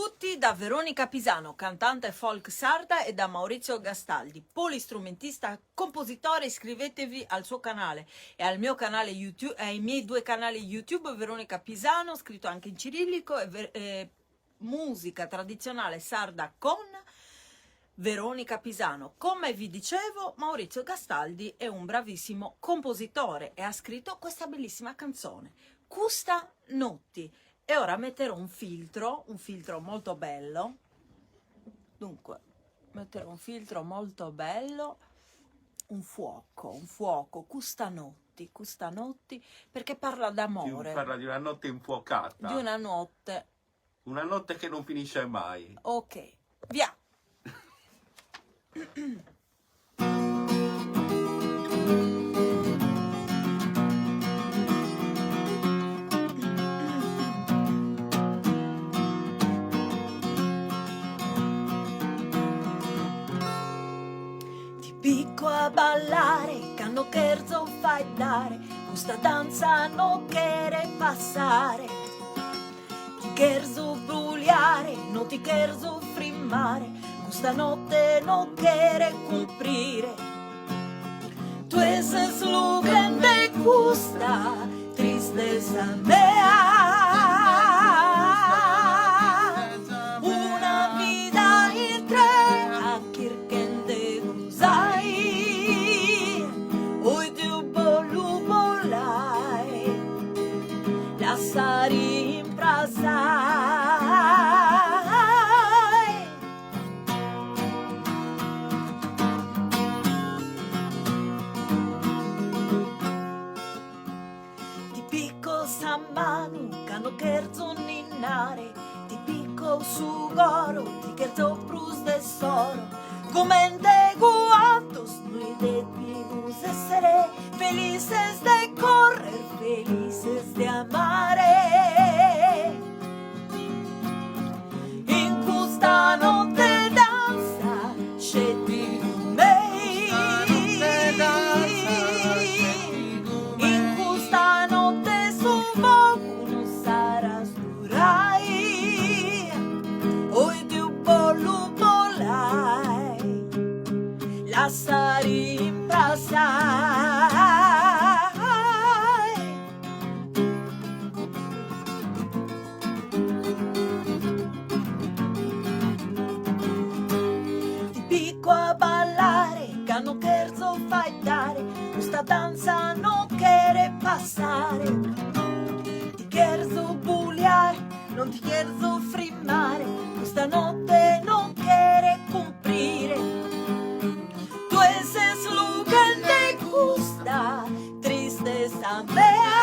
tutti da Veronica Pisano, cantante folk sarda, e da Maurizio Gastaldi, polistrumentista, compositore. Iscrivetevi al suo canale e al mio canale YouTube, ai miei due canali YouTube, Veronica Pisano, scritto anche in cirillico, e musica tradizionale sarda con Veronica Pisano. Come vi dicevo, Maurizio Gastaldi è un bravissimo compositore e ha scritto questa bellissima canzone, Custa Notti. E ora metterò un filtro molto bello. Dunque, metterò un filtro molto bello, un fuoco, Custa Notti, perché parla d'amore. Parla di una notte infuocata. Di una notte. Una notte che non finisce mai. Ok, via. Picco a ballare, canno cherzo fai dare, questa danza non quiere passare. Ti cherzo bruliare, non ti cherzo frimmare, questa notte non quiere cumplire. Tu eses lo grande custa, tristeza mea. Una vida il tre a kirkende guzai. Oi du bolu bolai, la sari imprasai. Manu, cano cherzo ninnare, ti picco su goro, ti cherzo prus de soro, come de guantos, noi de vivus essere, felices de correr, felices de amare. In questa notte danza, scendi me. In questa notte su non sarà sturai, oi di un pollo volai, la sari imprasai. Ti picco a ballare, cano cherzo fai dare, questa danza non quiere passare. Cherzo buliare, non ti cherzo frimmare, questa notte non quiere cumplire. Tu eses lo que te gusta, tristeza mea.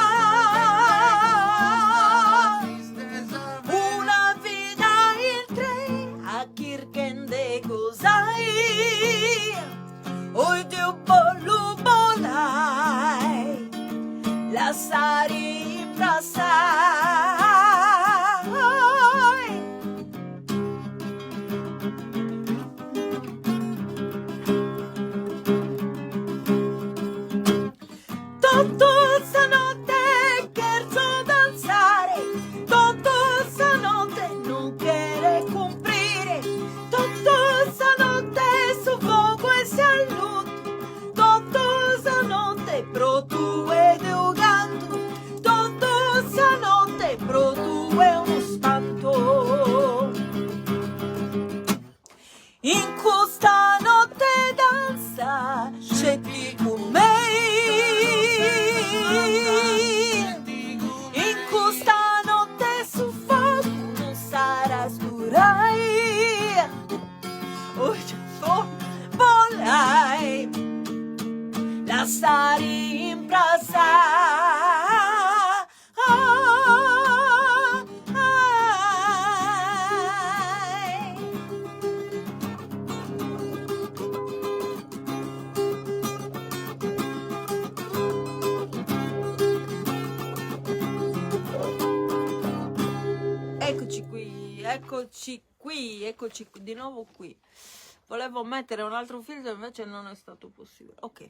Una vida il tre a kirkende gozai. Oi Dio bolu bolai, la sari imprasai. Tutto stanotte cherzo danzare, tutto stanotte non quiere cumplire, tutto stanotte su fuoco e si alluto, tutto stanotte pro tu ed euganto, tutto stanotte pro tu è uno spanto. In questa notte danza scendi con me. In questa notte su fuoco non sarà sturai. Oh, volai, la sari imprasai. Eccoci qui, di nuovo qui. Volevo mettere un altro filtro, invece non è stato possibile. Ok.